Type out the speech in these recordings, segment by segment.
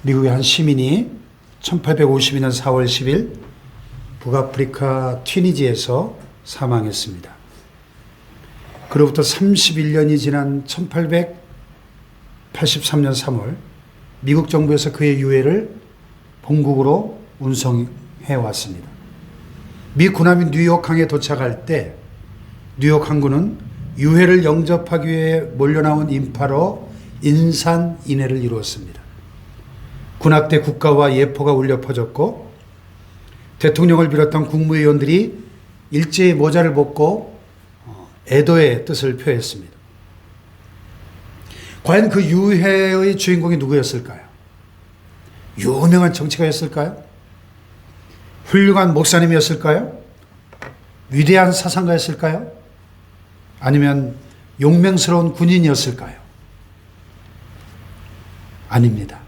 미국의 한 시민이 1852년 4월 10일 북아프리카 튀니지에서 사망했습니다. 그로부터 31년이 지난 1883년 3월 미국 정부에서 그의 유해를 본국으로 운송해 왔습니다. 미 군함이 뉴욕 항에 도착할 때 뉴욕 항구는 유해를 영접하기 위해 몰려나온 인파로 인산인해를 이루었습니다. 군악대 국가와 예포가 울려 퍼졌고 대통령을 비롯한 국무위원들이 일제히 모자를 벗고 애도의 뜻을 표했습니다. 과연 그 유해의 주인공이 누구였을까요? 유명한 정치가였을까요? 훌륭한 목사님이었을까요? 위대한 사상가였을까요? 아니면 용맹스러운 군인이었을까요? 아닙니다.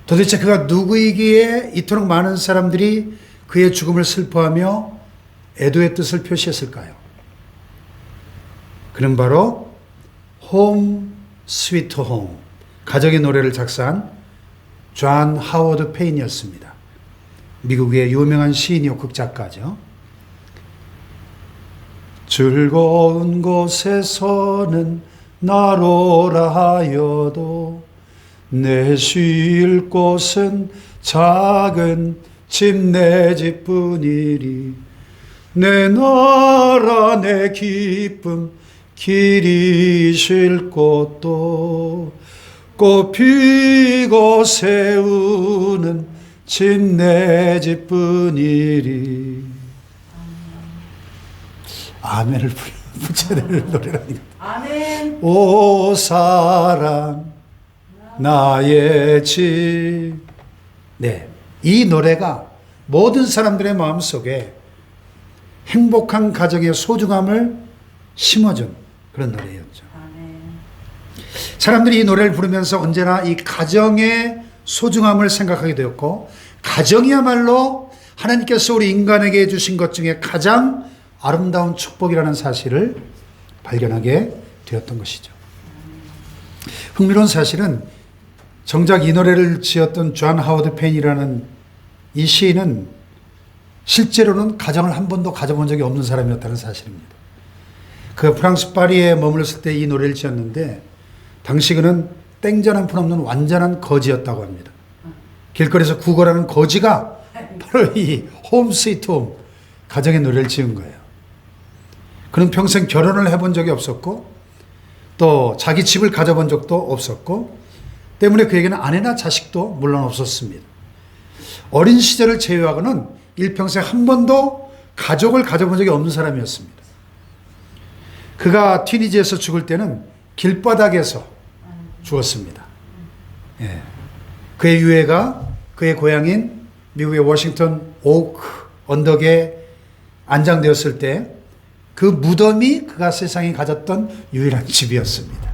도대체 그가 누구이기에 이토록 많은 사람들이 그의 죽음을 슬퍼하며 애도의 뜻을 표시했을까요? 그는 바로 홈 스위트 홈, 가정의 노래를 작사한 존 하워드 페인이었습니다. 미국의 유명한 시인이요 극작가죠. 즐거운 곳에서는 나로라 하여도 내 쉴 곳은 작은 집 내 집뿐이리 내 나라 내 기쁨 길이 쉴 곳도 꽃 피고 세우는 집 내 집뿐이리. 아멘을 붙여야 되는 노래라니까. 아멘. 오 사랑 나의 집. 네, 이 노래가 모든 사람들의 마음속에 행복한 가정의 소중함을 심어준 그런 노래였죠. 아멘. 사람들이 이 노래를 부르면서 언제나 이 가정의 소중함을 생각하게 되었고, 가정이야말로 하나님께서 우리 인간에게 주신 것 중에 가장 아름다운 축복이라는 사실을 발견하게 되었던 것이죠. 흥미로운 사실은 정작 이 노래를 지었던 존 하워드 페인이라는 이 시인은 실제로는 가정을 한 번도 가져본 적이 없는 사람이었다는 사실입니다. 그 프랑스 파리에 머물렀을 때 이 노래를 지었는데 당시 그는 땡전 한 푼 없는 완전한 거지였다고 합니다. 길거리에서 구걸하는 거지가 바로 이 홈 스위트 홈 가정의 노래를 지은 거예요. 그는 평생 결혼을 해본 적이 없었고 또 자기 집을 가져본 적도 없었고 때문에 그에게는 아내나 자식도 물론 없었습니다. 어린 시절을 제외하고는 일평생 한 번도 가족을 가져본 적이 없는 사람이었습니다. 그가 튀니지에서 죽을 때는 길바닥에서 죽었습니다. 예. 그의 유해가 그의 고향인 미국의 워싱턴 오크 언덕에 안장되었을 때 그 무덤이 그가 세상에 가졌던 유일한 집이었습니다.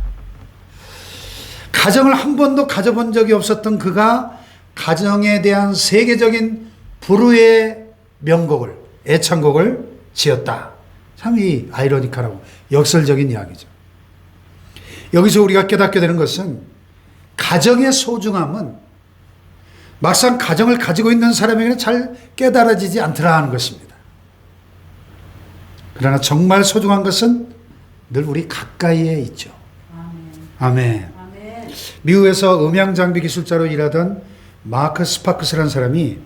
가정을 한 번도 가져본 적이 없었던 그가 가정에 대한 세계적인 불후의 명곡을, 애창곡을 지었다. 참 이 아이러니컬하고 역설적인 이야기죠. 여기서 우리가 깨닫게 되는 것은 가정의 소중함은 막상 가정을 가지고 있는 사람에게는 잘 깨달아지지 않더라 하는 것입니다. 그러나 정말 소중한 것은 늘 우리 가까이에 있죠. 아멘. 아멘. 미국에서 음향장비 기술자로 일하던 마크 스파크스라는 사람이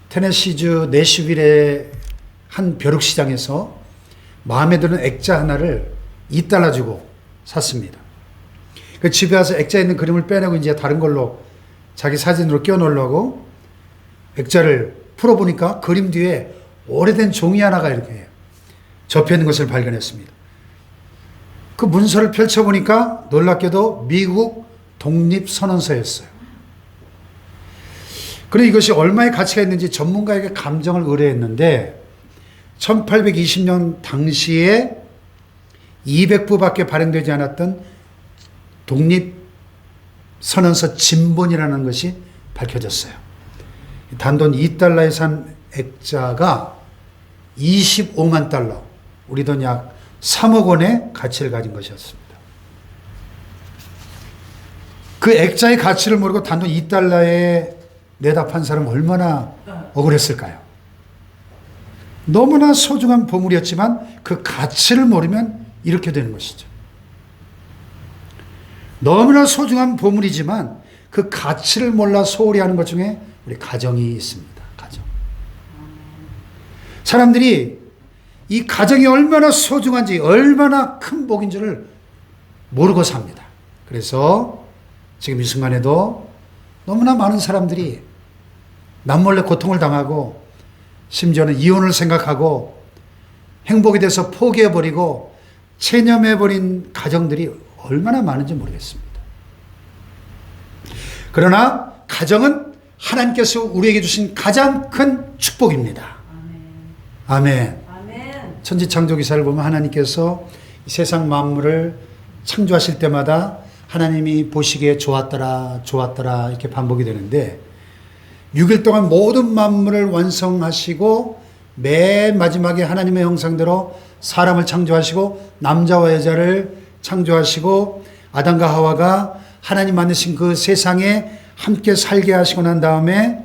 테네시주 내슈빌의 한 벼룩시장에서 마음에 드는 액자 하나를 $2 주고 샀습니다. 그 집에 와서 액자에 있는 그림을 빼내고 이제 다른 걸로 자기 사진으로 끼워 놓으려고 액자를 풀어보니까 그림 뒤에 오래된 종이 하나가 이렇게 접혀 있는 것을 발견했습니다. 그 문서를 펼쳐보니까 놀랍게도 미국 독립선언서였어요. 그런데 이것이 얼마의 가치가 있는지 전문가에게 감정을 의뢰했는데 1820년 당시에 200부밖에 발행되지 않았던 독립선언서 진본이라는 것이 밝혀졌어요. 단돈 $2에 산 액자가 25만 달러, 우리 돈 약 3억 원의 가치를 가진 것이었습니다. 그 그 액자의 가치를 모르고 단돈 2달러에 내다 판 사람은 얼마나 억울했을까요? 너무나 소중한 보물이었지만 그 가치를 모르면 이렇게 되는 것이죠. 너무나 소중한 보물이지만 그 가치를 몰라 소홀히 하는 것 중에 우리 가정이 있습니다. 가정. 사람들이 이 가정이 얼마나 소중한지, 얼마나 큰 복인 줄을 모르고 삽니다. 그래서 지금 이 순간에도 너무나 많은 사람들이 남몰래 고통을 당하고 심지어는 이혼을 생각하고 행복에 대해서 포기해버리고 체념해버린 가정들이 얼마나 많은지 모르겠습니다. 그러나 가정은 하나님께서 우리에게 주신 가장 큰 축복입니다. 아멘. 아멘. 천지창조기사를 보면 하나님께서 세상 만물을 창조하실 때마다 하나님이 보시기에 좋았더라, 좋았더라 이렇게 반복이 되는데 6일 동안 모든 만물을 완성하시고 맨 마지막에 하나님의 형상대로 사람을 창조하시고 남자와 여자를 창조하시고 아담과 하와가 하나님 만드신 그 세상에 함께 살게 하시고 난 다음에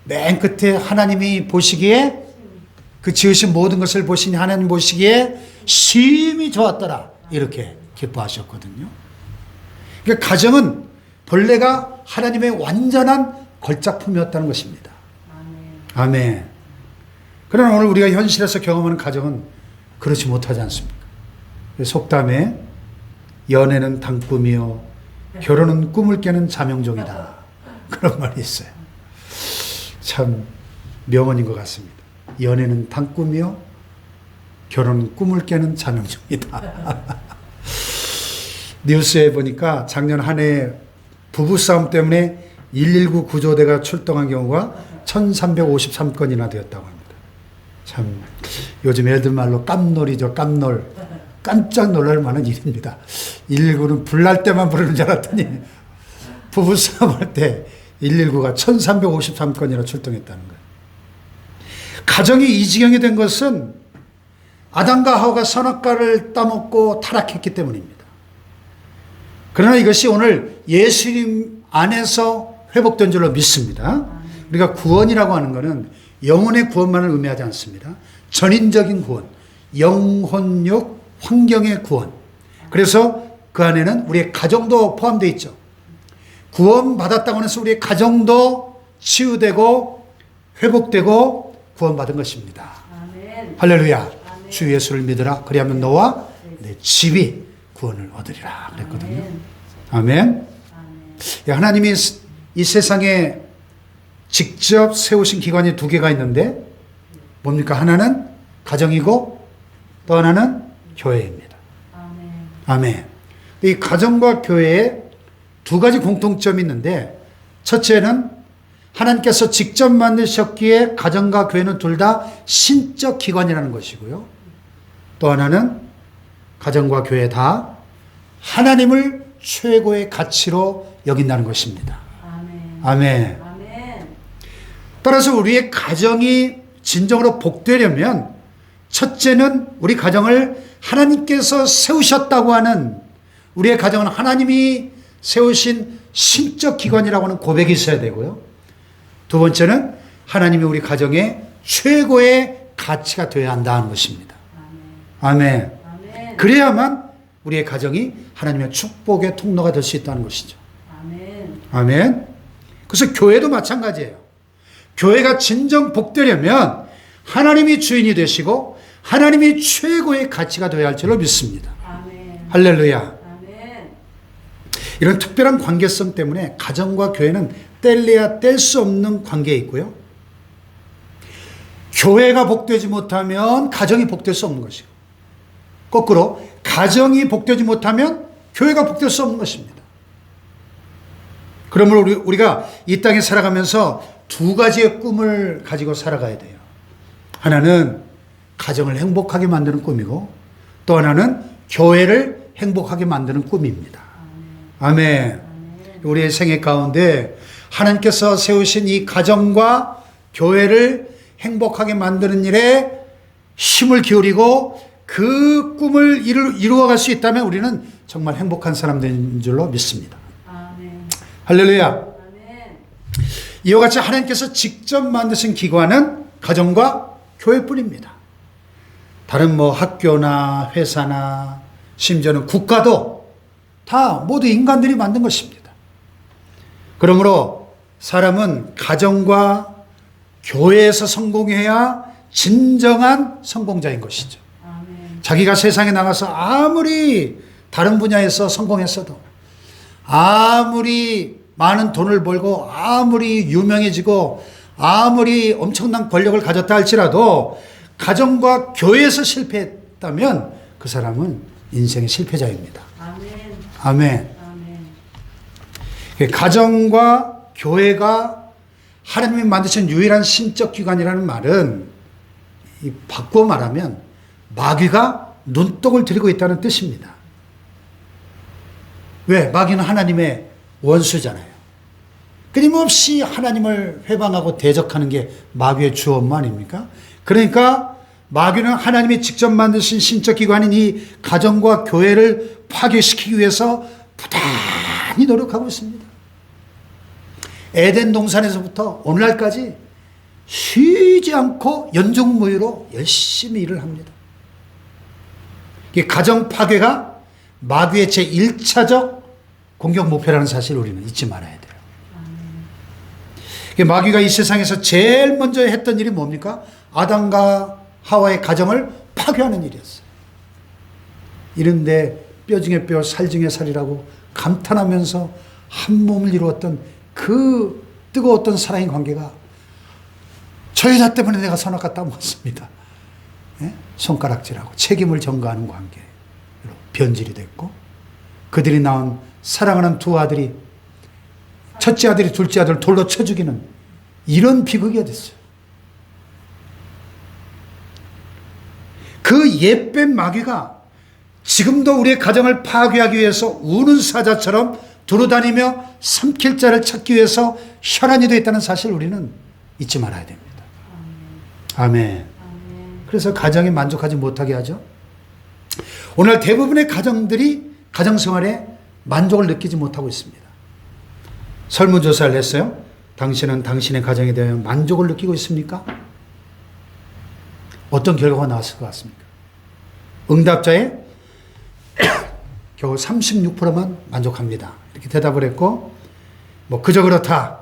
맨 끝에 하나님이 보시기에 그 지으신 모든 것을 보시니 하나님 보시기에 심히 좋았더라 이렇게 기뻐하셨거든요. 그러니까 가정은 본래가 하나님의 완전한 걸작품이었다는 것입니다. 아멘. 그러나 오늘 우리가 현실에서 경험하는 가정은 그렇지 못하지 않습니까? 속담에 연애는 단꿈이요 결혼은 꿈을 깨는 자명종이다 그런 말이 있어요. 참 명언인 것 같습니다. 연애는 단꿈이요 결혼은 꿈을 깨는 자명종이다. 뉴스에 보니까 작년 한 해 부부싸움 때문에 119 구조대가 출동한 경우가 1353건이나 되었다고 합니다. 참 요즘 애들 말로 깜놀이죠. 깜놀. 깜짝 놀랄 만한 일입니다. 119는 불날 때만 부르는 줄 알았더니 부부싸움 할 때 119가 1353건이나 출동했다는 거예요. 가정이 이 지경이 된 것은 아담과 하와가 선악과를 따먹고 타락했기 때문입니다. 그러나 이것이 오늘 예수님 안에서 회복된 줄로 믿습니다. 우리가 구원이라고 하는 것은 영혼의 구원만을 의미하지 않습니다. 전인적인 구원, 영혼육, 환경의 구원. 그래서 그 안에는 우리의 가정도 포함되어 있죠. 구원받았다고 해서 우리의 가정도 치유되고 회복되고 구원받은 것입니다. 아멘. 할렐루야. 아멘. 주 예수를 믿으라. 그리하면 너와 내 집이 구원을 얻으리라 그랬거든요. 아멘. 아멘. 하나님이 이 세상에 직접 세우신 기관이 두 개가 있는데 뭡니까? 하나는 가정이고 또 하나는 교회입니다. 아멘. 아멘. 이 가정과 교회에 두 가지 공통점이 있는데 첫째는 하나님께서 직접 만드셨기에 가정과 교회는 둘 다 신적 기관이라는 것이고요. 또 하나는 가정과 교회 다 하나님을 최고의 가치로 여긴다는 것입니다. 아멘. 아멘. 아멘. 따라서 우리의 가정이 진정으로 복되려면 첫째는 우리 가정을 하나님께서 세우셨다고 하는 우리의 가정은 하나님이 세우신 신적 기관이라고 하는 고백이 있어야 되고요. 두 번째는 하나님이 우리 가정의 최고의 가치가 되어야 한다는 것입니다. 아멘. 아멘. 그래야만 우리의 가정이 하나님의 축복의 통로가 될 수 있다는 것이죠. 아멘. 아멘. 그래서 교회도 마찬가지예요. 교회가 진정 복되려면 하나님이 주인이 되시고 하나님이 최고의 가치가 되어야 할 줄로 믿습니다. 아멘. 할렐루야. 아멘. 이런 특별한 관계성 때문에 가정과 교회는 뗄래야 뗄 수 없는 관계에 있고요. 교회가 복되지 못하면 가정이 복될 수 없는 것이고 거꾸로 가정이 복되지 못하면 교회가 복될 수 없는 것입니다. 그러므로 우리가 이 땅에 살아가면서 두 가지의 꿈을 가지고 살아가야 돼요. 하나는 가정을 행복하게 만드는 꿈이고 또 하나는 교회를 행복하게 만드는 꿈입니다. 아멘. 우리의 생애 가운데 하나님께서 세우신 이 가정과 교회를 행복하게 만드는 일에 힘을 기울이고 그 꿈을 이루어갈 수 있다면 우리는 정말 행복한 사람 된 줄로 믿습니다. 아멘. 할렐루야. 아멘. 이와 같이 하나님께서 직접 만드신 기관은 가정과 교회뿐입니다. 다른 학교나 회사나 심지어는 국가도 다 모두 인간들이 만든 것입니다. 그러므로 사람은 가정과 교회에서 성공해야 진정한 성공자인 것이죠. 아멘. 자기가 세상에 나가서 아무리 다른 분야에서 성공했어도, 아무리 많은 돈을 벌고, 아무리 유명해지고, 아무리 엄청난 권력을 가졌다 할지라도 가정과 교회에서 실패했다면 그 사람은 인생의 실패자입니다. 아멘. 아멘. 아멘. 가정과 교회가 하나님이 만드신 유일한 신적 기관이라는 말은 바꿔 말하면 마귀가 눈독을 들이고 있다는 뜻입니다. 왜? 마귀는 하나님의 원수잖아요. 끊임없이 하나님을 회방하고 대적하는 게 마귀의 주 업무 아닙니까? 그러니까 마귀는 하나님이 직접 만드신 신적 기관인 이 가정과 교회를 파괴시키기 위해서 부단히 노력하고 있습니다. 에덴 동산에서부터 오늘날까지 쉬지 않고 연중무휴로 열심히 일을 합니다. 이 가정 파괴가 마귀의 제1차적 공격 목표라는 사실을 우리는 잊지 말아야 돼요. 마귀가 이 세상에서 제일 먼저 했던 일이 뭡니까? 아담과 하와의 가정을 파괴하는 일이었어요. 이런데 뼈 중에 뼈, 살 중에 살이라고 감탄하면서 한 몸을 이루었던 그 뜨거웠던 사랑의 관계가 저 여자 때문에 내가 선악과 따먹었습니다. 예? 손가락질하고 책임을 전가하는 관계로 변질이 됐고, 그들이 낳은 사랑하는 두 아들이, 첫째 아들이 둘째 아들을 돌로 쳐 죽이는 이런 비극이 됐어요. 그 옛뱀 마귀가 지금도 우리의 가정을 파괴하기 위해서 우는 사자처럼 두루다니며 삼킬 자를 찾기 위해서 혈안이 되어 있다는 사실을 우리는 잊지 말아야 됩니다. 아멘. 그래서 가정에 만족하지 못하게 하죠. 오늘 대부분의 가정들이 가정생활에 만족을 느끼지 못하고 있습니다. 설문조사를 했어요. 당신은 당신의 가정에 대해 만족을 느끼고 있습니까? 어떤 결과가 나왔을 것 같습니까? 응답자의 겨우 36%만 만족합니다. 이렇게 대답을 했고, 그저 그렇다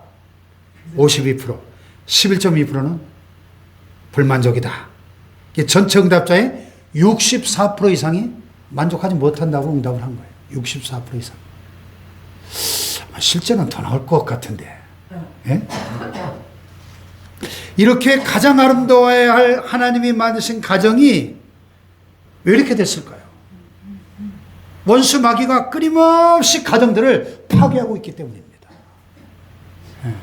52%, 11.2%는 불만족이다. 전체 응답자의 64% 이상이 만족하지 못한다고 응답을 한 거예요. 64% 이상. 실제는 더 나올 것 같은데. 예? 이렇게 가장 아름다워야 할 하나님이 만드신 가정이 왜 이렇게 됐을까요? 원수 마귀가 끊임없이 가정들을 파괴하고 있기 때문입니다. 예.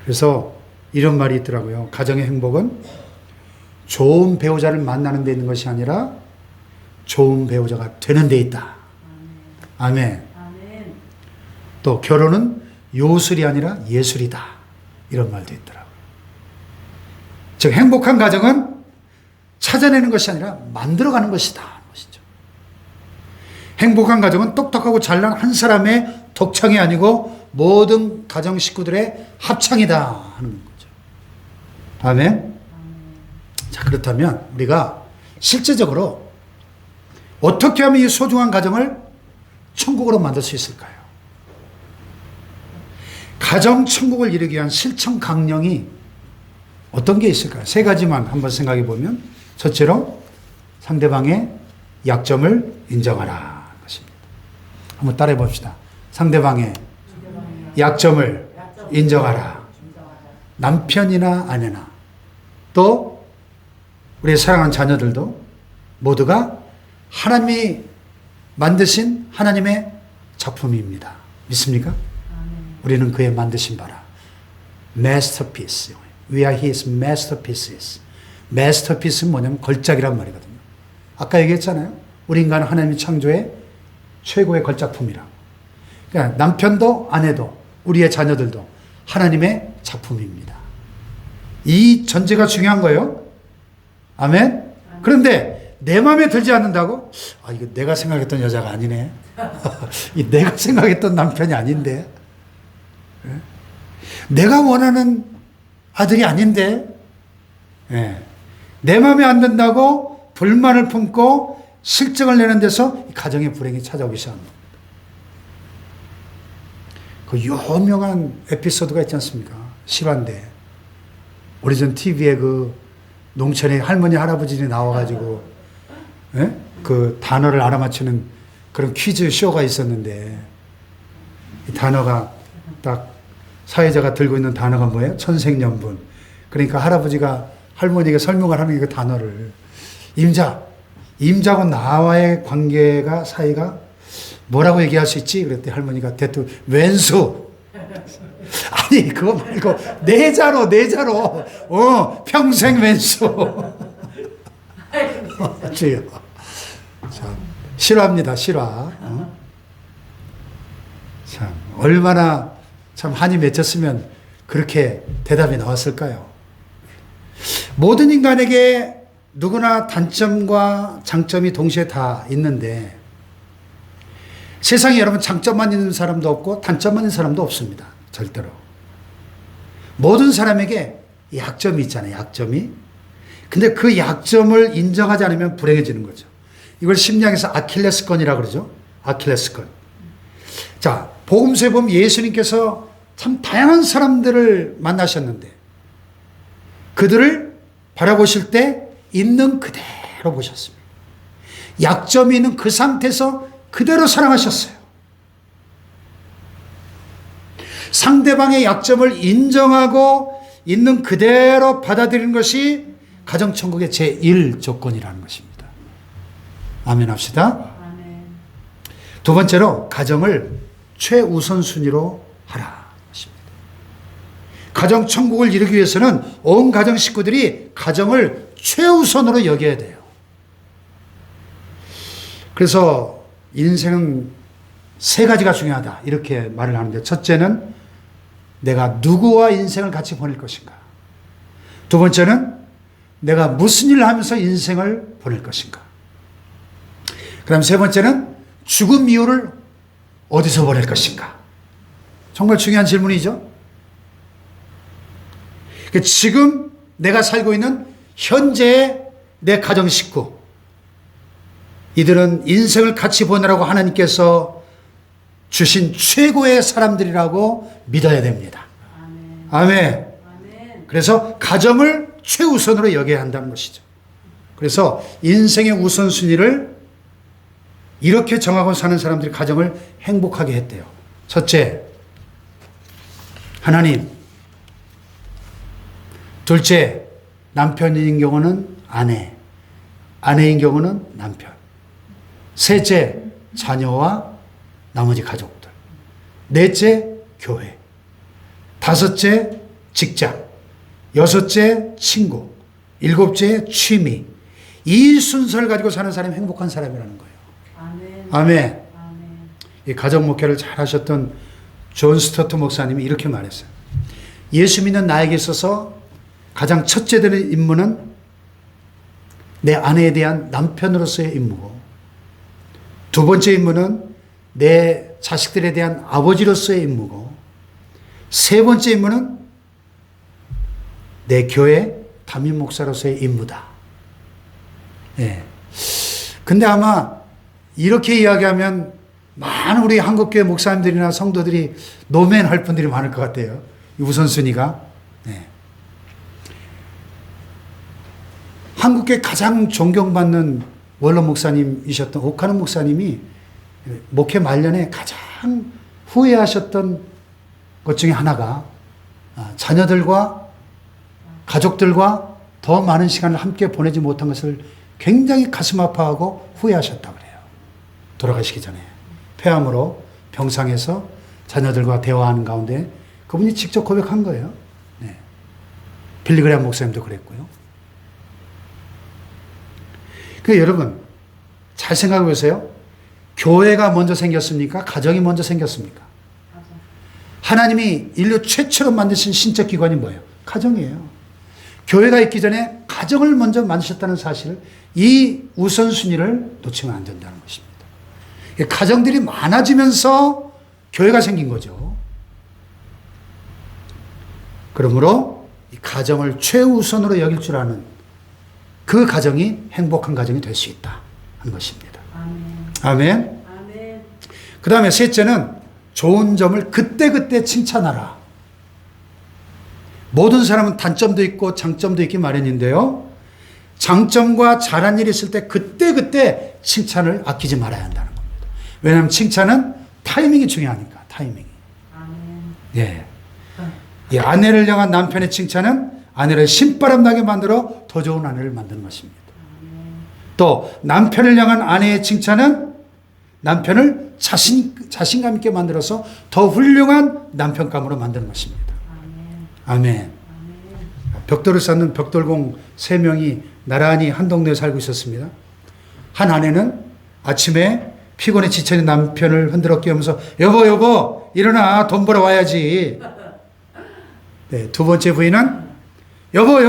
그래서 이런 말이 있더라고요. 가정의 행복은 좋은 배우자를 만나는 데 있는 것이 아니라 좋은 배우자가 되는 데 있다. 아멘. 아멘. 또 결혼은 요술이 아니라 예술이다. 이런 말도 있더라고요. 즉 행복한 가정은 찾아내는 것이 아니라 만들어가는 것이다. 것이죠. 행복한 가정은 똑똑하고 잘난 한 사람의 독창이 아니고 모든 가정 식구들의 합창이다 하는 거죠. 아멘. 자, 그렇다면 우리가 실제적으로 어떻게 하면 이 소중한 가정을 천국으로 만들 수 있을까요? 가정 천국을 이루기 위한 실천 강령이 어떤 게 있을까요? 세 가지만 한번 생각해 보면, 첫째로 상대방의 약점을 인정하라 것입니다. 한번 따라해 봅시다. 상대방의 약점을 인정하라. 남편이나 아내나 또 우리 사랑하는 자녀들도 모두가 하나님이 만드신 하나님의 작품입니다. 믿습니까? 우리는 그의 만드신 바라. masterpiece. We are his masterpieces. masterpiece는 뭐냐면 걸작이란 말이거든요. 아까 얘기했잖아요. 우리 인간은 하나님의 창조의 최고의 걸작품이라고. 그러니까 남편도 아내도 우리의 자녀들도 하나님의 작품입니다. 이 전제가 중요한 거예요. 아멘? 그런데 내 마음에 들지 않는다고? 아, 이거 내가 생각했던 여자가 아니네. 이 내가 생각했던 남편이 아닌데. 예? 내가 원하는 아들이 아닌데. 예. 내 마음에 안 든다고 불만을 품고 실증을 내는 데서 가정의 불행이 찾아오기 시작합니다. 그 유명한 에피소드가 있지 않습니까? 실화인데. 오래전 TV에 그 농촌에 할머니, 할아버지들이 나와가지고, 예? 그 단어를 알아맞히는 그런 퀴즈 쇼가 있었는데, 이 단어가 딱 사회자가 들고 있는 단어가 뭐예요? 천생연분. 그러니까 할아버지가 할머니에게 설명을 하는 그 단어를 임자고 나와의 관계가 사이가 뭐라고 얘기할 수 있지? 그랬더니 할머니가 대뜸 왼수. 아니 그거 말고 내자로 평생 왼수. 주여. 참 실화입니다. 실화. 참 얼마나 참 한이 맺혔으면 그렇게 대답이 나왔을까요? 모든 인간에게 누구나 단점과 장점이 동시에 다 있는데 세상에 여러분 장점만 있는 사람도 없고 단점만 있는 사람도 없습니다. 절대로. 모든 사람에게 약점이 있잖아요. 약점이. 근데 그 약점을 인정하지 않으면 불행해지는 거죠. 이걸 심리학에서 아킬레스건이라고 그러죠. 아킬레스건. 자, 복음서에 보면 예수님께서 참 다양한 사람들을 만나셨는데 그들을 바라보실 때 있는 그대로 보셨습니다. 약점이 있는 그 상태에서 그대로 사랑하셨어요. 상대방의 약점을 인정하고 있는 그대로 받아들이는 것이 가정천국의 제1 조건이라는 것입니다. 아멘 합시다. 아멘. 두 번째로 가정을 최우선순위로 하라. 가정천국을 이루기 위해서는 온 가정 식구들이 가정을 최우선으로 여겨야 돼요. 그래서 인생은 세 가지가 중요하다 이렇게 말을 하는데 첫째는 내가 누구와 인생을 같이 보낼 것인가. 두 번째는 내가 무슨 일을 하면서 인생을 보낼 것인가. 그 다음 세 번째는 죽음 이후를 어디서 보낼 것인가. 정말 중요한 질문이죠. 지금 내가 살고 있는 현재의 내 가정 식구, 이들은 인생을 같이 보내라고 하나님께서 주신 최고의 사람들이라고 믿어야 됩니다. 아멘. 아멘. 아멘. 그래서 가정을 최우선으로 여겨야 한다는 것이죠. 그래서 인생의 우선순위를 이렇게 정하고 사는 사람들이 가정을 행복하게 했대요. 첫째, 하나님. 둘째, 남편인 경우는 아내, 아내인 경우는 남편. 셋째, 자녀와 나머지 가족들. 넷째, 교회. 다섯째, 직장. 여섯째, 친구. 일곱째, 취미. 이 순서를 가지고 사는 사람이 행복한 사람이라는 거예요. 아멘. 아멘. 아멘. 이 가정 목회를 잘 하셨던 존 스토트 목사님이 이렇게 말했어요. 예수 믿는 나에게 있어서 가장 첫째 되는 임무는 내 아내에 대한 남편으로서의 임무고, 두 번째 임무는 내 자식들에 대한 아버지로서의 임무고, 세 번째 임무는 내 교회 담임 목사로서의 임무다. 예. 근데 아마 이렇게 이야기하면 많은 우리 한국교회 목사님들이나 성도들이 노맨할 분들이 많을 것 같아요. 이 우선순위가. 예. 한국계 가장 존경받는 원로 목사님이셨던 오카노 목사님이 목회 말년에 가장 후회하셨던 것 중에 하나가 자녀들과 가족들과 더 많은 시간을 함께 보내지 못한 것을 굉장히 가슴 아파하고 후회하셨다고 그래요. 돌아가시기 전에 폐암으로 병상에서 자녀들과 대화하는 가운데 그분이 직접 고백한 거예요. 네. 빌리그레암 목사님도 그랬고요. 여러분 잘 생각해 보세요. 교회가 먼저 생겼습니까? 가정이 먼저 생겼습니까? 하나님이 인류 최초로 만드신 신적 기관이 뭐예요? 가정이에요. 교회가 있기 전에 가정을 먼저 만드셨다는 사실, 이 우선순위를 놓치면 안 된다는 것입니다. 가정들이 많아지면서 교회가 생긴 거죠. 그러므로 이 가정을 최우선으로 여길 줄 아는 그 가정이 행복한 가정이 될 수 있다 하는 것입니다. 아멘. 아멘. 아멘. 그 다음에 셋째는 좋은 점을 그때그때 칭찬하라. 모든 사람은 단점도 있고 장점도 있기 마련인데요. 장점과 잘한 일이 있을 때 그때그때 칭찬을 아끼지 말아야 한다는 겁니다. 왜냐하면 칭찬은 타이밍이 중요하니까, 타이밍이. 아멘. 예. 이 아내를 향한 남편의 칭찬은 아내를 신바람 나게 만들어 더 좋은 아내를 만드는 것입니다. 또 남편을 향한 아내의 칭찬은 남편을 자신감 있게 만들어서 더 훌륭한 남편감으로 만드는 것입니다. 아멘. 벽돌을 쌓는 벽돌공 3명이 나란히 한 동네에 살고 있었습니다. 한 아내는 아침에 피곤해 지쳐있는 남편을 흔들어 깨우면서 여보 일어나 돈 벌어 와야지. 네, 두 번째 부인은 여보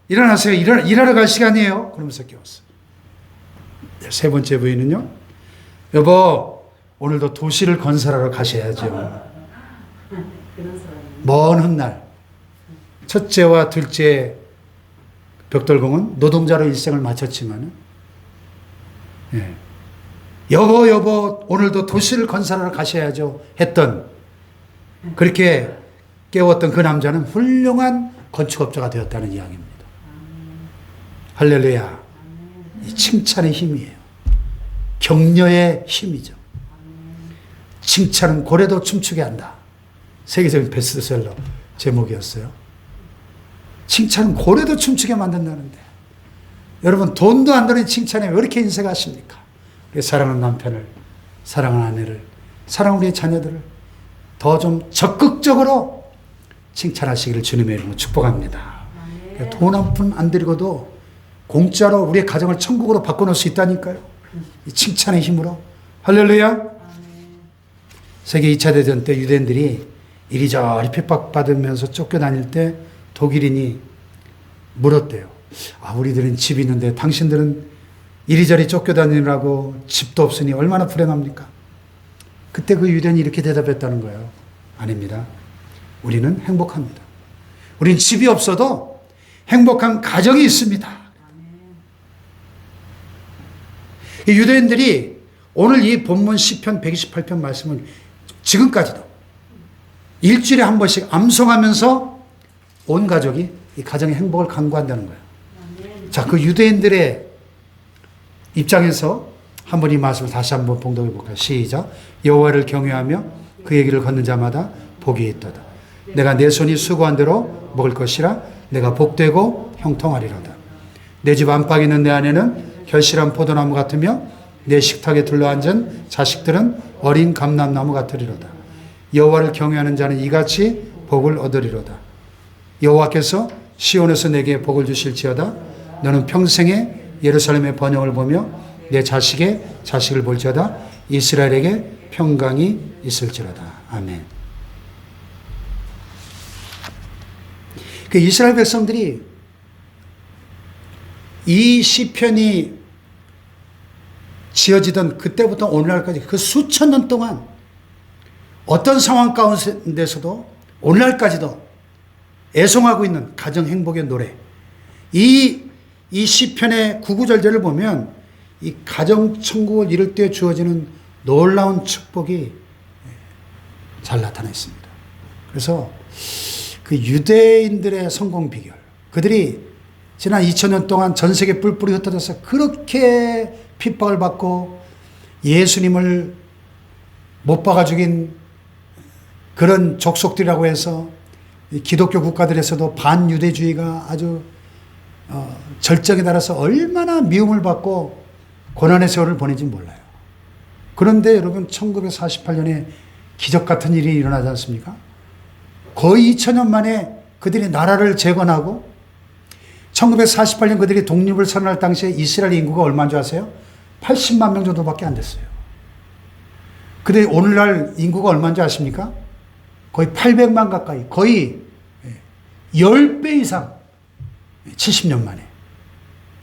일어나세요. 일하러 갈 시간이에요. 그러면서 깨웠어요. 네, 세 번째 부인은요. 여보 오늘도 도시를 건설하러 가셔야죠. 그런 사람이. 먼 훗날 첫째와 둘째 벽돌공은 노동자로 일생을 마쳤지만 예. 여보 오늘도 도시를 건설하러 가셔야죠 했던, 그렇게 깨웠던 그 남자는 훌륭한 건축업자가 되었다는 이야기입니다. 할렐루야. 이 칭찬의 힘이에요. 격려의 힘이죠. 칭찬은 고래도 춤추게 한다. 세계적인 베스트셀러 제목이었어요. 칭찬은 고래도 춤추게 만든다는데, 여러분 돈도 안 드는 칭찬에 왜 이렇게 인색하십니까? 사랑하는 남편을, 사랑하는 아내를, 사랑하는 우리의 자녀들을 더 좀 적극적으로 칭찬하시기를 주님의 이름으로 축복합니다. 돈 한 푼 안 들이고도 공짜로 우리의 가정을 천국으로 바꿔놓을 수 있다니까요. 이 칭찬의 힘으로. 할렐루야. 세계 2차 대전 때 유대인들이 이리저리 핍박받으면서 쫓겨다닐 때 독일인이 물었대요. 우리들은 집이 있는데 당신들은 이리저리 쫓겨다니느라고 집도 없으니 얼마나 불행합니까? 그때 그 유대인이 이렇게 대답했다는 거예요. 아닙니다. 우리는 행복합니다. 우린 집이 없어도 행복한 가정이 있습니다. 이 유대인들이 오늘 이 본문 시편 128편 말씀을 지금까지도 일주일에 한 번씩 암송하면서 온 가족이 이 가정의 행복을 간구한다는 거예요. 자, 그 유대인들의 입장에서 한번 이 말씀을 다시 한번 봉독해 볼까요? 시작. 여호와를 경외하며 그의 길을 걷는 자마다 복이 있도다. 내가 내 손이 수고한 대로 먹을 것이라. 내가 복되고 형통하리로다. 내 집 안팎에 있는 내 아내는 결실한 포도나무 같으며 내 식탁에 둘러앉은 자식들은 어린 감람나무 같으리로다. 여호와를 경외하는 자는 이같이 복을 얻으리로다. 여호와께서 시온에서 내게 복을 주실지어다. 너는 평생에 예루살렘의 번영을 보며 내 자식의 자식을 볼지어다. 이스라엘에게 평강이 있을지로다. 아멘. 그 이스라엘 백성들이 이 시편이 지어지던 그때부터 오늘날까지 그 수천 년 동안 어떤 상황 가운데서도 오늘날까지도 애송하고 있는 가정 행복의 노래, 이 시편의 구구절절을 보면 이 가정 천국을 이룰 때 주어지는 놀라운 축복이 잘 나타나 있습니다. 그래서 그 유대인들의 성공 비결, 그들이 지난 2000년 동안 전 세계 뿔뿔이 흩어져서 그렇게 핍박을 받고 예수님을 못 박아 죽인 그런 족속들이라고 해서 기독교 국가들에서도 반유대주의가 아주 절정에 달아서 얼마나 미움을 받고 고난의 세월을 보내지 몰라요. 그런데 여러분 1948년에 기적 같은 일이 일어나지 않습니까? 거의 2000년 만에 그들이 나라를 재건하고 1948년 그들이 독립을 선언할 당시에 이스라엘 인구가 얼마인 줄 아세요? 80만 명 정도밖에 안 됐어요. 근데 오늘날 인구가 얼마인 줄 아십니까? 거의 800만 가까이, 거의 10배 이상 70년 만에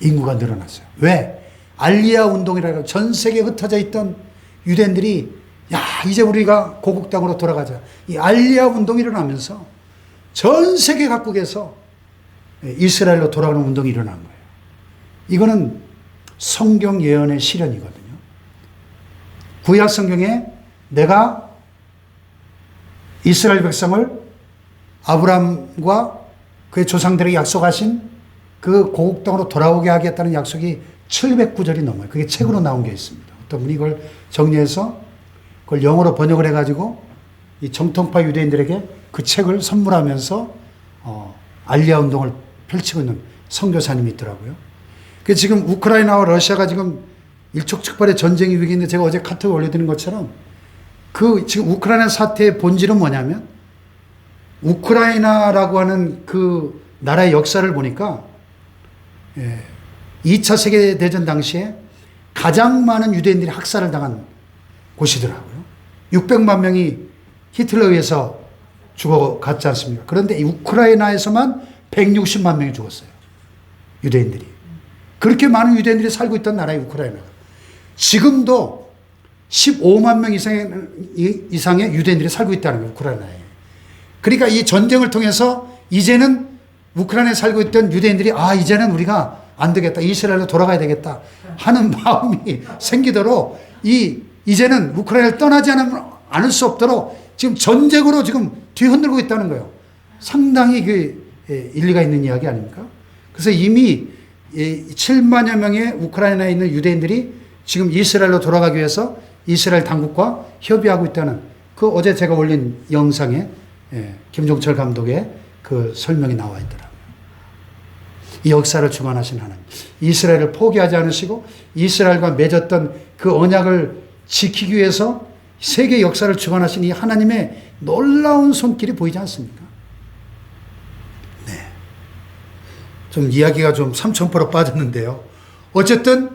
인구가 늘어났어요. 왜? 알리아 운동이라고 전 세계에 흩어져 있던 유대인들이 야, 이제 우리가 고국 땅으로 돌아가자. 이 알리아 운동이 일어나면서 전 세계 각국에서 이스라엘로 돌아가는 운동이 일어난 거예요. 이거는 성경 예언의 실현이거든요. 구약 성경에 내가 이스라엘 백성을 아브라함과 그의 조상들에게 약속하신 그 고국 땅으로 돌아오게 하겠다는 약속이 700구절이 넘어요. 그게 책으로 나온 게 있습니다. 어떤 분이 이걸 정리해서 그걸 영어로 번역을 해가지고 이 정통파 유대인들에게 그 책을 선물하면서 알리아 운동을 펼치고 있는 선교사님이 있더라고요. 그 지금 우크라이나와 러시아가 지금 일촉즉발의 전쟁이 위기인데 제가 어제 카톡에 올려드린 것처럼 그 지금 우크라이나 사태의 본질은 뭐냐면 우크라이나라고 하는 그 나라의 역사를 보니까 2차 세계대전 당시에 가장 많은 유대인들이 학살을 당한 곳이더라고요. 600만 명이 히틀러에 의해서 죽어갔지 않습니까? 그런데 이 우크라이나에서만 160만 명이 죽었어요. 유대인들이. 그렇게 많은 유대인들이 살고 있던 나라의 우크라이나가. 지금도 15만 명 이상의 유대인들이 살고 있다는 거예요. 우크라이나에. 그러니까 이 전쟁을 통해서 이제는 우크라이나에 살고 있던 유대인들이 이제는 우리가 안 되겠다. 이스라엘로 돌아가야 되겠다 하는 마음이 생기도록 이제는 우크라이나를 떠나지 않을 수 없도록 지금 전쟁으로 지금 뒤흔들고 있다는 거예요. 상당히 일리가 있는 이야기 아닙니까? 그래서 이미 7만여 명의 우크라이나에 있는 유대인들이 지금 이스라엘로 돌아가기 위해서 이스라엘 당국과 협의하고 있다는 그 어제 제가 올린 영상에 김종철 감독의 그 설명이 나와 있더라고요. 이 역사를 주관하신 하나님. 이스라엘을 포기하지 않으시고 이스라엘과 맺었던 그 언약을 지키기 위해서 세계 역사를 주관하신 이 하나님의 놀라운 손길이 보이지 않습니까? 네. 좀 이야기가 좀 삼천포로 빠졌는데요. 어쨌든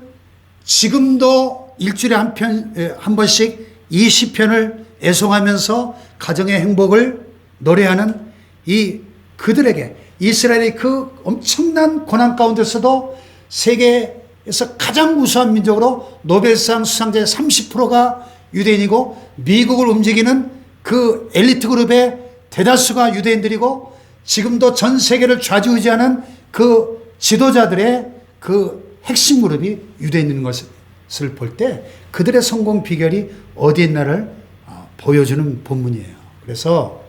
지금도 일주일에 한 번씩 이 시편을 애송하면서 가정의 행복을 노래하는 이 그들에게 이스라엘의 그 엄청난 고난 가운데서도 세계에서 가장 우수한 민족으로 노벨상 수상자의 30%가 유대인이고 미국을 움직이는 그 엘리트 그룹의 대다수가 유대인들이고 지금도 전 세계를 좌지우지하는 그 지도자들의 그 핵심 그룹이 유대인인 것을 볼 때 그들의 성공 비결이 어디에 있나를 보여주는 본문이에요. 그래서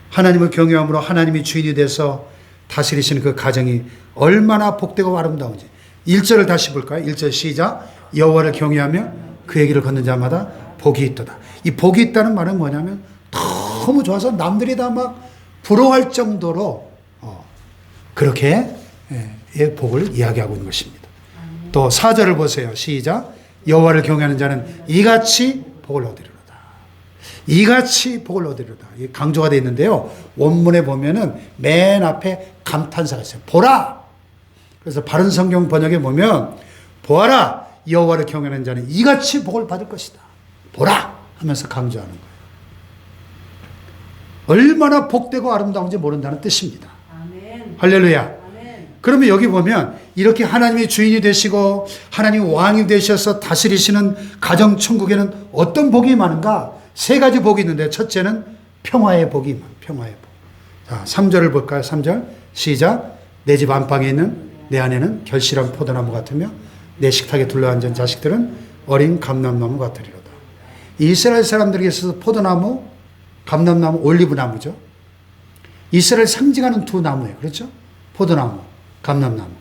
하나님을 경외함으로 하나님이 주인이 돼서 다스리시는 그 가정이 얼마나 복되고 아름다운지 1절을 다시 볼까요? 1절 시작. 여호와를 경외하며 그의 길을 걷는 자마다 복이 있도다. 이 복이 있다는 말은 뭐냐면 너무 좋아서 남들이 다 막 부러워할 정도로 그렇게 복을 이야기하고 있는 것입니다. 또 4절을 보세요. 시작. 여호와를 경외하는 자는 이같이 복을 얻으리로다. 이같이 복을 얻으리로다. 강조가 되어 있는데요. 원문에 보면은 맨 앞에 감탄사가 있어요. 보라. 그래서 바른 성경 번역에 보면 보아라. 여호와를 경외하는 자는 이같이 복을 받을 것이다. 보라 하면서 강조하는 거예요. 얼마나 복되고 아름다운지 모른다는 뜻입니다. 아멘. 할렐루야. 아멘. 그러면 여기 보면 이렇게 하나님이 주인이 되시고 하나님이 왕이 되셔서 다스리시는 가정 천국에는 어떤 복이 많은가? 세 가지 복이 있는데 첫째는 평화의 복이 많아요. 평화의 복. 자, 3절을 볼까요? 3절 시작. 내 집 안방에 있는 내 아내는 결실한 포도나무 같으며 내 식탁에 둘러앉은 자식들은 어린 감람나무 같으리로다. 이스라엘 사람들에게 있어서 포도나무, 감람나무, 올리브나무죠. 이스라엘 상징하는 두 나무예요. 그렇죠? 포도나무, 감람나무.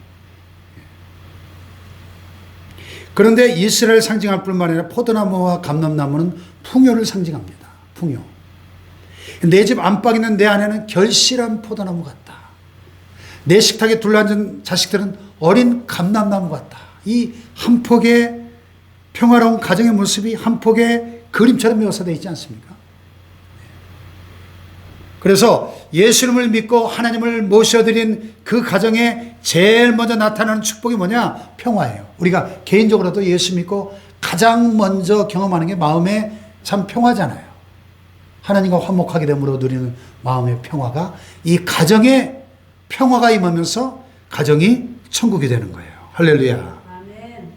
그런데 이스라엘 상징할 뿐만 아니라 포도나무와 감람나무는 풍요를 상징합니다. 풍요. 내 집 안방에 있는 내 아내는 결실한 포도나무 같다. 내 식탁에 둘러앉은 자식들은 어린 감람나무 같다. 이 한 폭의 평화로운 가정의 모습이 한 폭의 그림처럼 묘사되어 있지 않습니까? 그래서 예수님을 믿고 하나님을 모셔드린 그 가정에 제일 먼저 나타나는 축복이 뭐냐? 평화예요. 우리가 개인적으로도 예수 믿고 가장 먼저 경험하는 게 마음의 참 평화잖아요. 하나님과 화목하게 됨으로 누리는 마음의 평화가 이 가정에 평화가 임하면서 가정이 천국이 되는 거예요. 할렐루야. 아멘.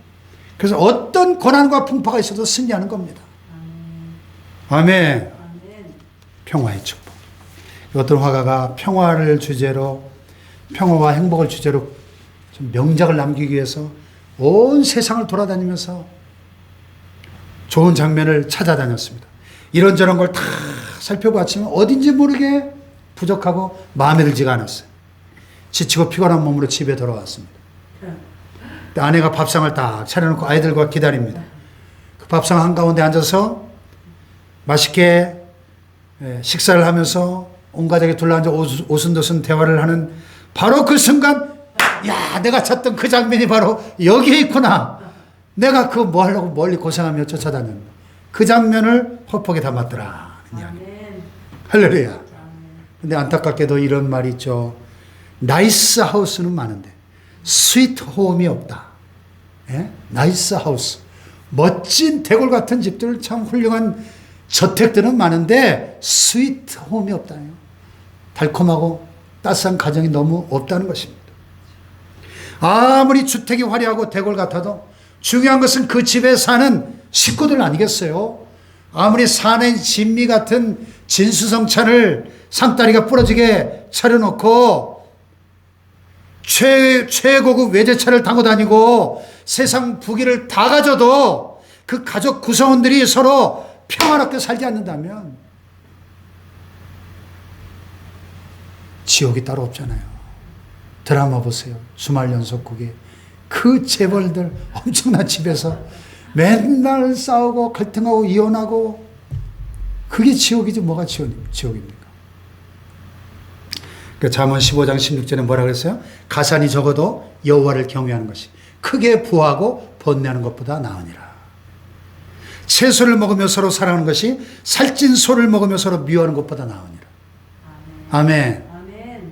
그래서 어떤 고난과 풍파가 있어도 승리하는 겁니다. 아멘. 아멘. 평화의 축복. 어떤 화가가 평화를 주제로, 평화와 행복을 주제로 좀 명작을 남기기 위해서 온 세상을 돌아다니면서 좋은 장면을 찾아다녔습니다. 이런저런 걸 다 살펴봤지만 어딘지 모르게 부족하고 마음에 들지가 않았어요. 지치고 피곤한 몸으로 집에 돌아왔습니다. 아내가 밥상을 딱 차려놓고 아이들과 기다립니다. 그 밥상 한가운데 앉아서 맛있게 식사를 하면서 온 가족이 둘러앉아 오순도순 대화를 하는 바로 그 순간, 야, 내가 찾던 그 장면이 바로 여기에 있구나. 내가 그 뭐 하려고 멀리 고생하며 쫓아다녔는 그 장면을 허폭에 담았더라. 아멘. 할렐루야. 근데 안타깝게도 이런 말이 있죠. 나이스 하우스는 많은데 스위트 홈이 없다. 예? 나이스 하우스. 멋진 대골 같은 집들, 참 훌륭한 저택들은 많은데 스위트 홈이 없다요. 달콤하고 따스한 가정이 너무 없다는 것입니다. 아무리 주택이 화려하고 대골 같아도 중요한 것은 그 집에 사는 식구들 아니겠어요? 아무리 산의 진미 같은 진수성찬을 상다리가 부러지게 차려놓고 최고급 외제차를 타고 다니고 세상 부귀를 다 가져도 그 가족 구성원들이 서로 평안하게 살지 않는다면 지옥이 따로 없잖아요. 드라마 보세요. 주말 연속극에 그 재벌들 엄청난 집에서 맨날 싸우고 갈등하고 이혼하고, 그게 지옥이지 뭐가 지옥입니까? 그 잠언 15장 16절에 뭐라 그랬어요? 가산이 적어도 여호와를 경외하는 것이 크게 부하고 번뇌하는 것보다 나으니라. 채소를 먹으며 서로 사랑하는 것이 살찐 소를 먹으며 서로 미워하는 것보다 나으니라. 아멘. 아멘.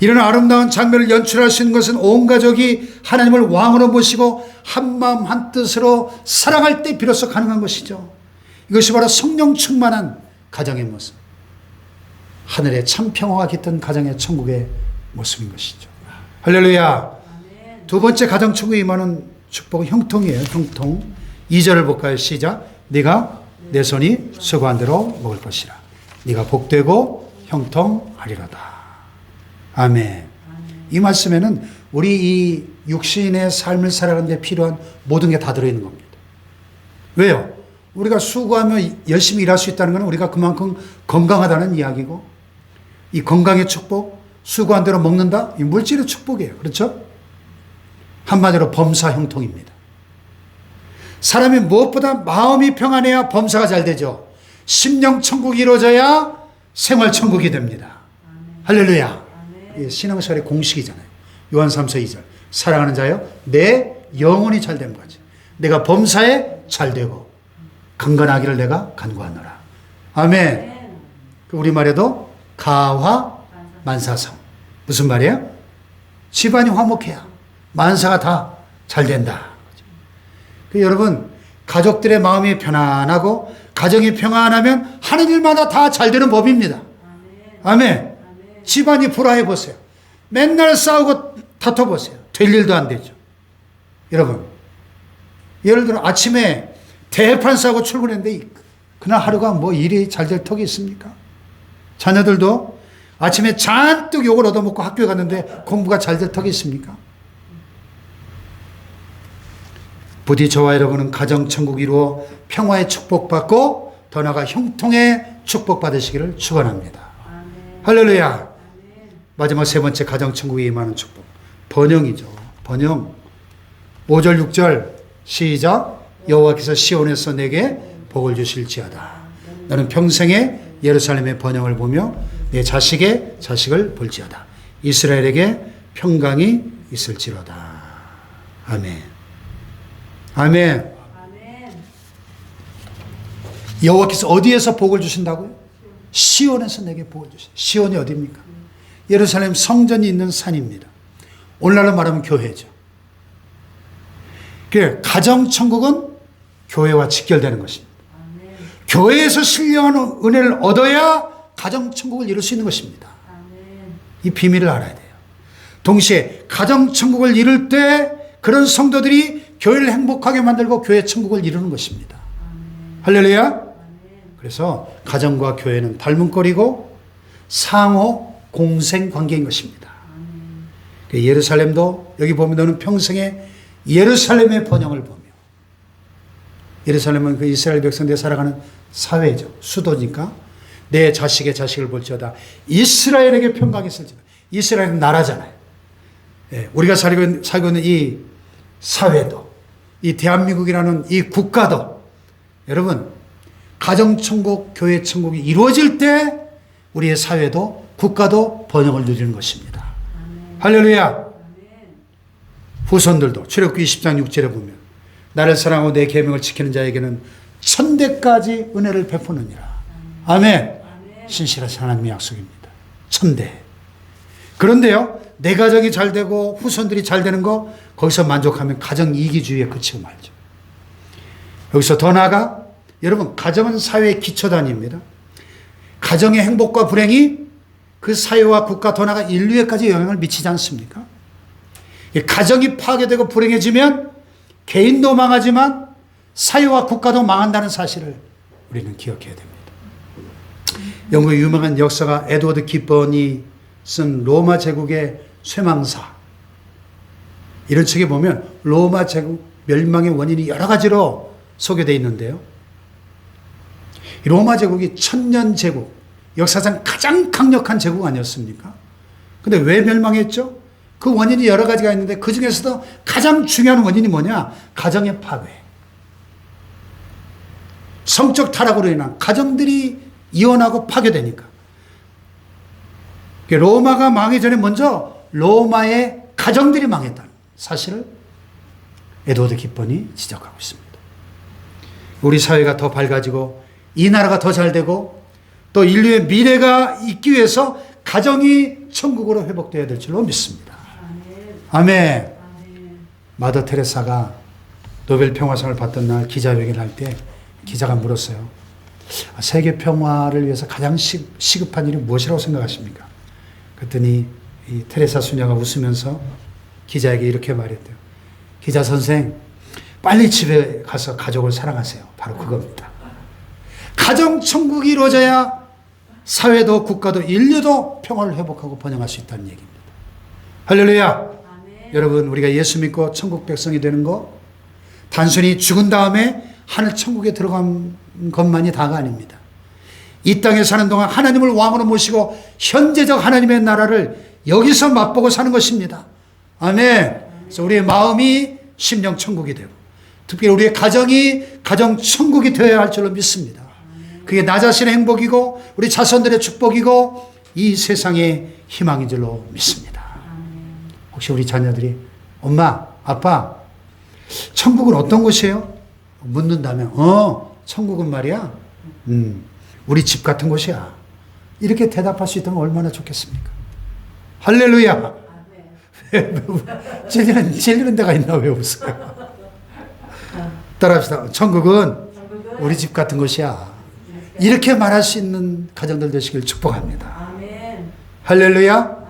이런 아름다운 장면을 연출할 수 있는 것은 온 가족이 하나님을 왕으로 모시고 한마음 한뜻으로 사랑할 때 비로소 가능한 것이죠. 이것이 바로 성령 충만한 가정의 모습, 하늘의 참 평화가 깃든 가정의 천국의 모습인 것이죠. 할렐루야. 아멘. 두 번째 가정 천국에 임하는 축복은 형통이에요. 형통. 2절을 볼까요? 시작. 네가 내 손이 수고한 대로 먹을 것이라. 네가 복되고 형통하리로다. 아멘. 이 말씀에는 우리 이 육신의 삶을 살아가는 데 필요한 모든 게 다 들어있는 겁니다. 왜요? 우리가 수고하며 열심히 일할 수 있다는 것은 우리가 그만큼 건강하다는 이야기고, 이 건강의 축복, 수고한 대로 먹는다? 이 물질의 축복이에요. 그렇죠? 한마디로 범사 형통입니다. 사람이 무엇보다 마음이 평안해야 범사가 잘 되죠. 심령 천국이 이루어져야 생활 천국이 됩니다. 할렐루야. 아멘. 신앙생활의 공식이잖아요. 요한 3서 2절. 사랑하는 자여, 내 영혼이 잘 되는 거지. 내가 범사에 잘 되고 강건하기를 내가 간구하노라. 아멘. 그 우리말에도 가화 만사성. 무슨 말이에요? 집안이 화목해야 만사가 다 잘 된다. 여러분, 가족들의 마음이 편안하고 가정이 평안하면 하는 일마다 다 잘 되는 법입니다. 아멘. 집안이 불화해 보세요. 맨날 싸우고 다퉈 보세요. 될 일도 안 되죠. 여러분, 예를 들어 아침에 대판 싸고 출근했는데 그날 하루가 뭐 일이 잘 될 턱이 있습니까? 자녀들도 아침에 잔뜩 욕을 얻어먹고 학교에 갔는데 공부가 잘 될 턱이 있습니까? 부디 저와 여러분은 가정천국 이루어 평화의 축복받고 더 나아가 형통의 축복받으시기를 축원합니다. 할렐루야. 아멘. 마지막 세 번째 가정천국에 임하는 축복, 번영이죠. 번영. 5절 6절 시작. 여호와께서 시온에서 내게 복을 주실지어다. 나는 평생에 예루살렘의 번영을 보며 내 자식의 자식을 볼지어다. 이스라엘에게 평강이 있을지로다. 아멘. 아멘. 아멘. 여호와께서 어디에서 복을 주신다고요? 시온에서 내게 복을 주신다. 시온이 어디입니까? 예루살렘 성전이 있는 산입니다. 오늘날로 말하면 교회죠. 그래, 가정천국은 교회와 직결되는 것입니다. 아멘. 교회에서 신령한 은혜를 얻어야 가정천국을 이룰 수 있는 것입니다. 아멘. 이 비밀을 알아야 돼요. 동시에 가정천국을 이룰 때 그런 성도들이 교회를 행복하게 만들고 교회 천국을 이루는 것입니다. 할렐루야. 그래서 가정과 교회는 닮은꼴이고 상호 공생 관계인 것입니다. 예루살렘도 여기 보면 너는 평생에 예루살렘의 번영을 보며, 예루살렘은 그 이스라엘 백성들이 살아가는 사회죠. 수도니까 내 자식의 자식을 볼지어다 이스라엘에게 평강이 있을지어다. 이스라엘은 나라잖아요. 예, 우리가 살고 있는 이 사회도, 이 대한민국이라는 이 국가도, 여러분 가정천국, 교회천국이 이루어질 때 우리의 사회도 국가도 번영을 누리는 것입니다. 할렐루야. 후손들도 출애굽기 20장 6절에 보면 나를 사랑하고 내 계명을 지키는 자에게는 천대까지 은혜를 베푸느니라. 아멘. 신실하신 하나님의 약속입니다. 천대. 그런데요, 내 가정이 잘 되고 후손들이 잘 되는 거, 거기서 만족하면 가정 이기주의에 그치고 말죠. 여기서 더 나아가 여러분, 가정은 사회의 기초단위입니다. 가정의 행복과 불행이 그 사회와 국가, 더 나아가 인류에까지 영향을 미치지 않습니까? 가정이 파괴되고 불행해지면 개인도 망하지만 사회와 국가도 망한다는 사실을 우리는 기억해야 됩니다. 영국의 유명한 역사가 에드워드 깃번이 쓴 로마 제국의 쇠망사, 이런 책에 보면 로마 제국 멸망의 원인이 여러 가지로 소개되어 있는데요. 로마 제국이 천년 제국, 역사상 가장 강력한 제국 아니었습니까? 근데 왜 멸망했죠? 그 원인이 여러 가지가 있는데 그 중에서도 가장 중요한 원인이 뭐냐? 가정의 파괴. 성적 타락으로 인한 가정들이 이혼하고 파괴되니까. 로마가 망하기 전에 먼저 로마의 가정들이 망했다는 사실을 에드워드 깃번이 지적하고 있습니다. 우리 사회가 더 밝아지고 이 나라가 더 잘 되고 또 인류의 미래가 있기 위해서 가정이 천국으로 회복되어야 될 줄로 믿습니다. 아멘. 마더 테레사가 노벨 평화상을 받던 날 기자회견을 할 때 기자가 물었어요. 세계 평화를 위해서 가장 시급한 일이 무엇이라고 생각하십니까? 그랬더니 이 테레사 수녀가 웃으면서 기자에게 이렇게 말했대요. 기자 선생, 빨리 집에 가서 가족을 사랑하세요. 바로 그겁니다. 가정 천국이 이루어져야 사회도 국가도 인류도 평화를 회복하고 번영할 수 있다는 얘기입니다. 할렐루야. 여러분, 우리가 예수 믿고 천국 백성이 되는 거 단순히 죽은 다음에 하늘 천국에 들어간 것만이 다가 아닙니다. 이 땅에 사는 동안 하나님을 왕으로 모시고 현재적 하나님의 나라를 여기서 맛보고 사는 것입니다. 아멘. 그래서 우리의 마음이 심령 천국이 되고 특별히 우리의 가정이 가정 천국이 되어야 할 줄로 믿습니다. 그게 나 자신의 행복이고 우리 자손들의 축복이고 이 세상의 희망인 줄로 믿습니다. 혹시 우리 자녀들이 엄마, 아빠, 천국은 어떤 곳이에요? 묻는다면 천국은 말이야 우리 집 같은 곳이야. 이렇게 대답할 수 있다면 얼마나 좋겠습니까? 할렐루야. 찔리는 데가 있나 왜 웃어요? 따라합시다. 천국은 우리 집 같은 곳이야. 이렇게 말할 수 있는 가정들 되시길 축복합니다. 할렐루야.